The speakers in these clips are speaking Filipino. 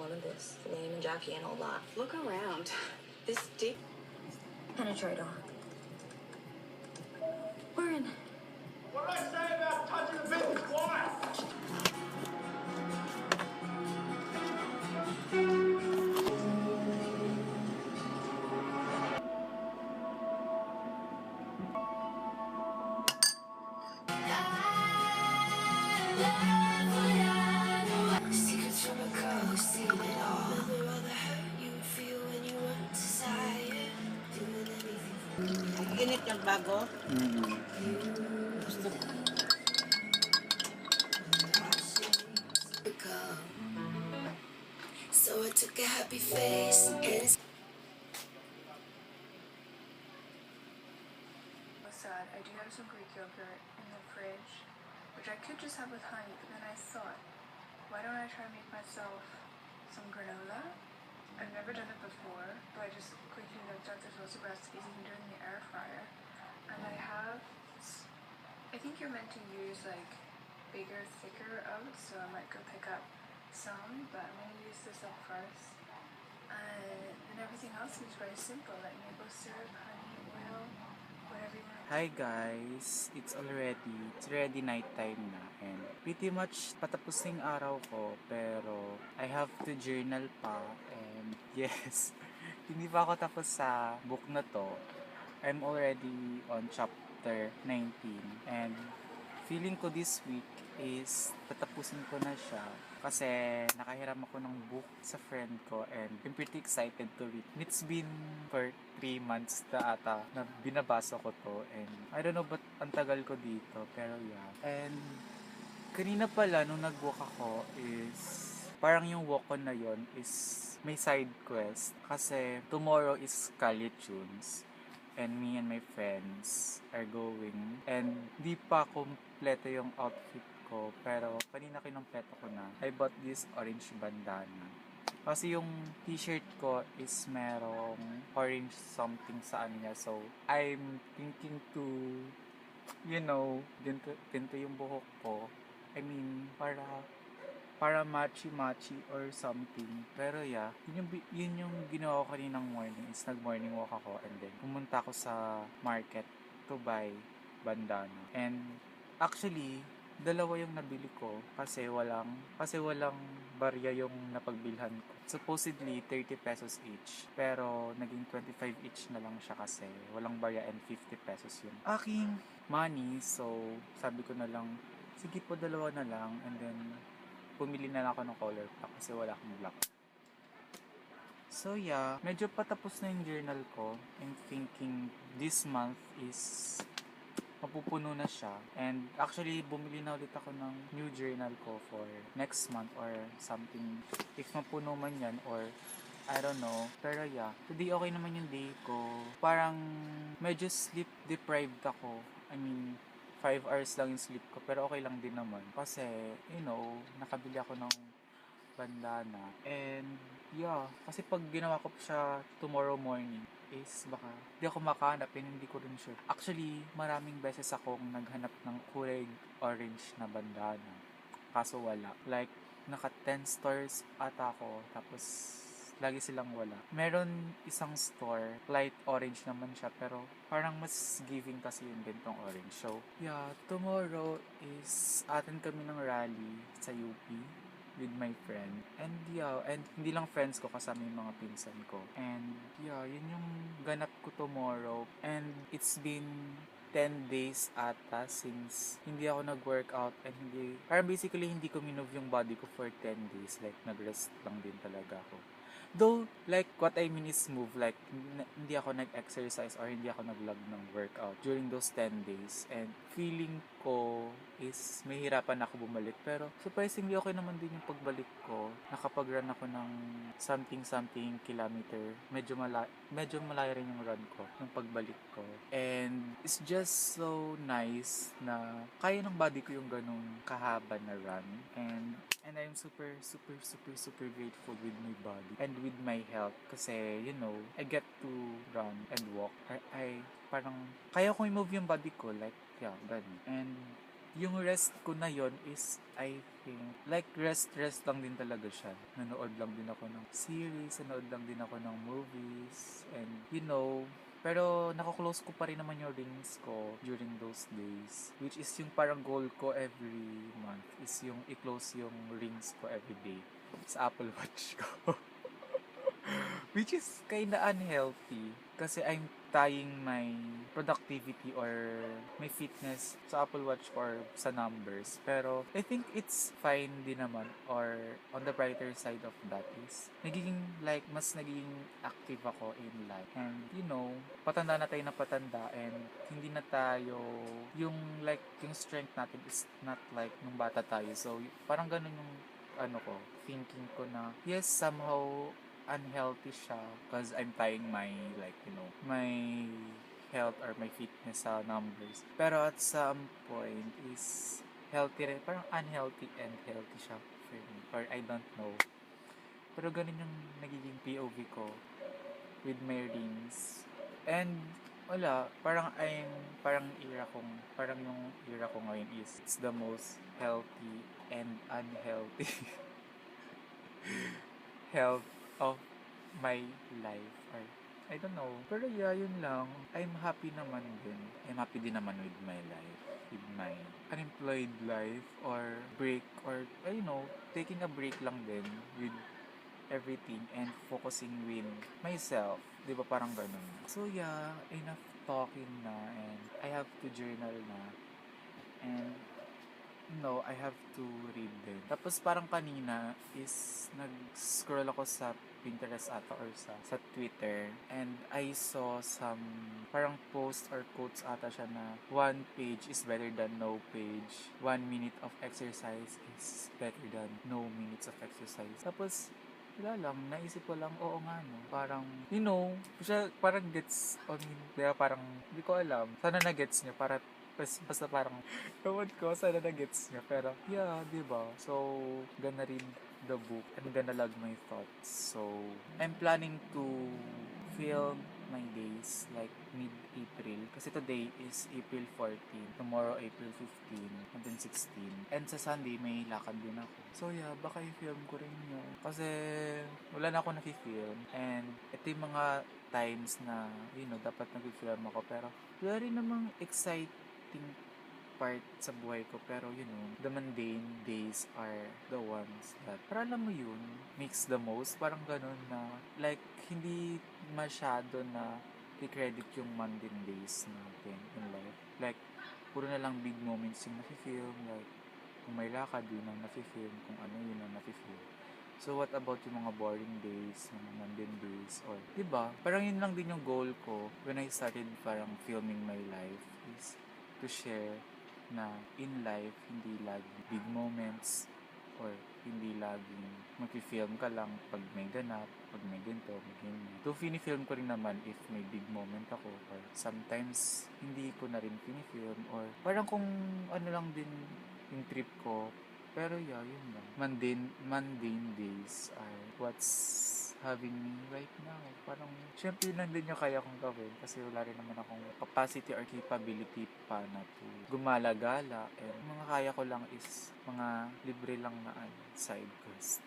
wanted this, the name and Jackie and all that. Look around. This deep Penetrator. We're in. What did I say about touching the business wife? Secrets from a girl who's seen it all. Remember all the hurt you would feel when you weren't desired. Doing anything Init yung bago. Gusto for go. So I took a happy face and it's sad. I do have some Greek yogurt in the fridge, which I could just have with honey, but then I thought, why don't I try to make myself some granola? I've never done it before, but I just quickly looked up there's lots of recipes you can do it in the air fryer. And I think you're meant to use like bigger, thicker oats, so I might go pick up some, but I'm going to use this up first. And everything else is very simple, like maple syrup, honey, oil, whatever you want. Hi guys! It's already nighttime na and pretty much patapos na yung araw ko pero I have to journal pa and yes, hindi pa ako tapos sa book na to. I'm already on chapter 19 and feeling ko this week is tatapusin ko na siya kasi nakahiram ako ng book sa friend ko and I'm pretty excited to read. It's been for 3 months na ata na binabasa ko to and I don't know ba't ang tagal ko dito pero yeah. And kanina pala nung nag-walk ako is parang yung walk ko na yon is may side quest kasi tomorrow is Kali Tunes and me and my friends are going and di pa kompleto yung outfit ko pero kanina kinumpleto ko na. I bought this orange bandana kasi yung t-shirt ko is merong orange something sa niya so I'm thinking to ganito yung buhok ko. I mean para matchy or something. Pero yeah, yun yung ginawa ko kaninang morning is nag-morning walk ako and then pumunta ako sa market to buy bandana. And actually, dalawa yung nabili ko kasi walang barya yung napagbilhan ko. Supposedly 30 pesos each, pero naging 25 each na lang siya kasi walang barya and 50 pesos yung aking money. So, sabi ko na lang, sige po dalawa na lang and then pumili na lang ako ng color pack kasi wala akong black. So yeah, medyo patapos na yung journal ko. I'm thinking this month is mapupuno na siya. And actually, bumili na ulit ako ng new journal ko for next month or something. If mapuno man yan or I don't know. Pero yeah, today okay naman yung day ko. Parang medyo sleep deprived ako. I mean, 5 hours lang yung sleep ko pero okay lang din naman kasi nakabili ako ng bandana and yeah kasi pag ginawa ko siya tomorrow morning is baka hindi ako makahanap and hindi ko rin sure. Actually maraming beses akong naghanap ng kulay orange na bandana kaso wala, like naka 10 stores ata ako tapos lagi silang wala. Meron isang store, light orange naman siya, pero parang mas giving kasi yung gantong orange. So, yeah, tomorrow is atin kami ng rally sa UP with my friend. And yeah, and hindi lang friends ko, kasama yung mga pinsan ko. And yeah, yun yung ganap ko tomorrow. And it's been 10 days ata since hindi ako nag-workout and parang basically hindi ko minove yung body ko for 10 days. Like, nag-rest lang din talaga ako. Though, like, what I mean is move, like, hindi ako nag-exercise or hindi ako nag-log ng workout during those 10 days. And feeling ko is may hirapan ako bumalik. Pero, surprisingly, okay naman din yung pagbalik ko. Nakapag-run ako ng something kilometer. Medyo malayo rin yung run ko, yung pagbalik ko. And, it's just so nice na kaya ng body ko yung ganong kahaba na run. And I'm super grateful with my body and with my health kasi I get to run and walk. I parang kaya ko i-move yung body ko like yeah, ganun. And yung rest ko na yon is, I think, like rest lang din talaga siya. Nanood lang din ako ng series, nanood lang din ako ng movies, and pero nakaklose ko pa rin naman yung rings ko during those days. Which is yung parang goal ko every month is yung i-close yung rings ko every day sa Apple Watch ko. Which is kinda unhealthy kasi I'm tying my productivity or my fitness sa Apple Watch or sa numbers. Pero I think it's fine din naman, or on the brighter side of that is mas naging active ako in life. And patanda na tayo na patanda, and hindi na tayo yung strength natin is not like nung bata tayo. So parang ganun yung thinking ko na yes, somehow unhealthy siya because I'm tying my my health or my fitness sa numbers. Pero at some point is healthy rin. Parang unhealthy and healthy siya for me. Or I don't know. Pero ganun yung nagiging POV ko with my rings. And wala, parang yung era ko ngayon is it's the most healthy and unhealthy health of my life, or I don't know. Pero yeah, yun lang. I'm happy naman din. I'm happy din naman with my life, with my unemployed life, or break, or taking a break lang din with everything and focusing with myself. Di ba parang ganun? So yeah, enough talking na, and I have to journal na, and I have to read din. Tapos parang kanina is nag-scroll ako sa Pinterest ata or sa Twitter, and I saw some parang post or quotes ata siya na 1 page is better than no page. 1 minute of exercise is better than no minutes of exercise. Tapos wala lang, naisip ko lang, oo nga no. Parang, siya parang gets, diba, parang, hindi ko alam. Sana na-gets niya, basta parang ewan ko, sana na-gets niya. Pero, yeah, diba? So, gonna read the book and gonna log my thoughts. So, I'm planning to film my days like mid-April. Kasi today is April 14, tomorrow April 15, and then 16. And sa Sunday, may lakad din ako. So yeah, baka i-film ko rin yun. Kasi wala na ako na-film. And ito yung mga times na, dapat nag-film ako. Pero wala rin namang exciting part sa buhay ko, pero the mundane days are the ones that, parang alam mo yun, makes the most, parang ganun na, like, hindi masyado na i-credit yung mundane days natin in life. Like, puro na lang big moments yung nafi-film, like, kung may lakad, yun ang nafi-film, kung ano yun ang nafi-film. So, what about yung mga boring days, mga mundane days, or, diba? Parang yun lang din yung goal ko when I started parang filming my life, is to share na in life, hindi laging big moments, or hindi laging mag-film ka lang pag may ganap, pag may ganito, may ganyan. So, fini-film ko rin naman if may big moment ako, or sometimes hindi ko na rin fini-film, or parang kung ano lang din yung trip ko. Pero yeah, yun lang. Mundane days are what's having me right now. Parang, syempre yun lang din yung kaya kong gawin kasi wala rin naman akong capacity or capability pa na to gumala-gala. And mga kaya ko lang is mga libre lang na side quest.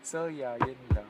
So yeah, yun lang.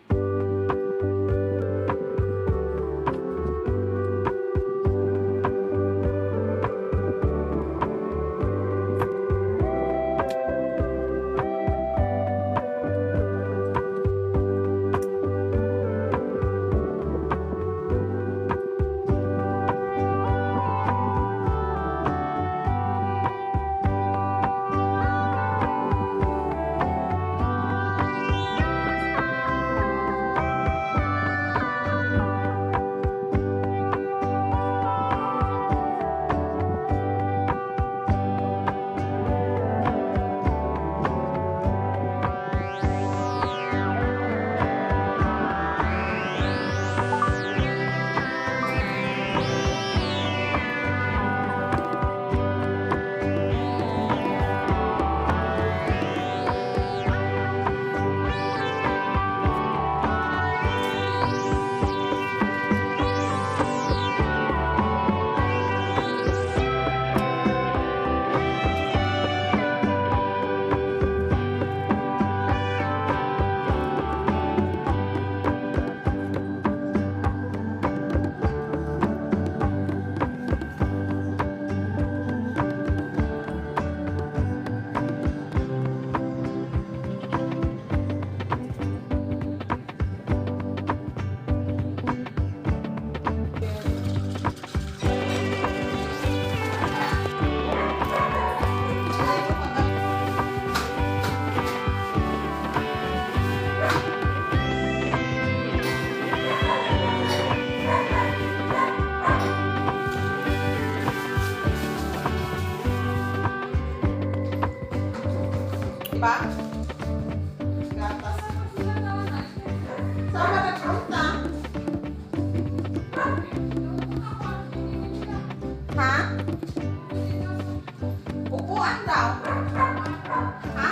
ba? Gatas. Saan ka nagpunta? Ha? Upuan daw. Ha?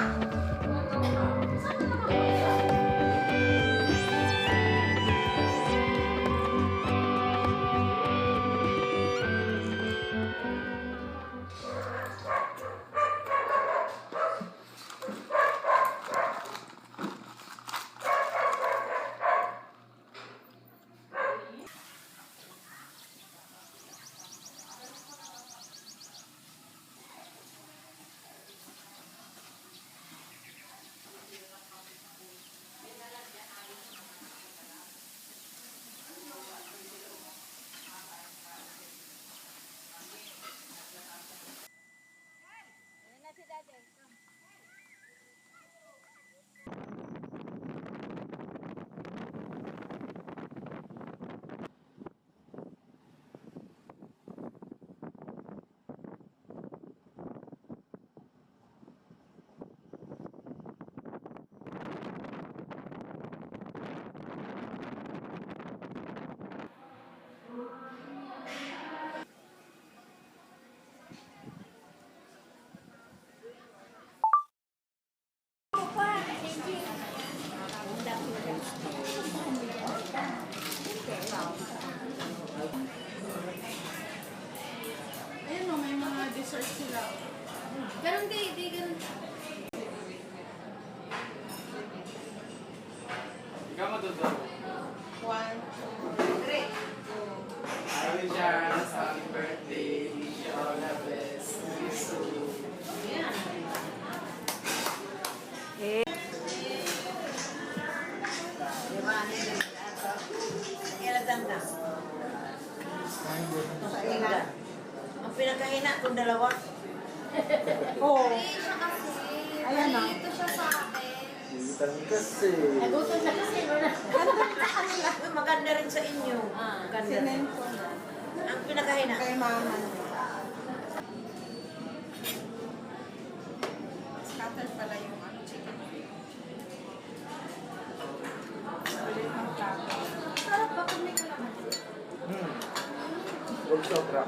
Ayun o, may mga dessert sila. Ganun di ganun. Ikaw matuturo. 1, 2, 3. Happy Charles, happy birthday. Wish you all the best. Wish you. Ang pinakahina kung dalawa. Oo. Siya kasi. Ayan na. Ito siya sa akin. Bitan kasi. Nagutom na kasi. Uy, maganda rin sa inyo. Maganda. Sinin ko na. Ang pinakahina. Kay mama. Scatter pala yung ano, chicken. Sarap ba kung may kalamansi? Huwag sobra.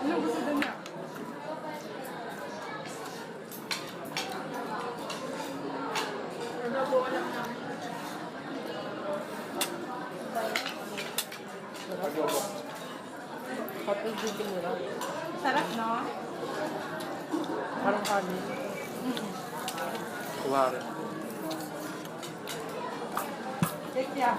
Ano gusto doon niya? Sarap, no? Parang kami. Kuwari. Take ya.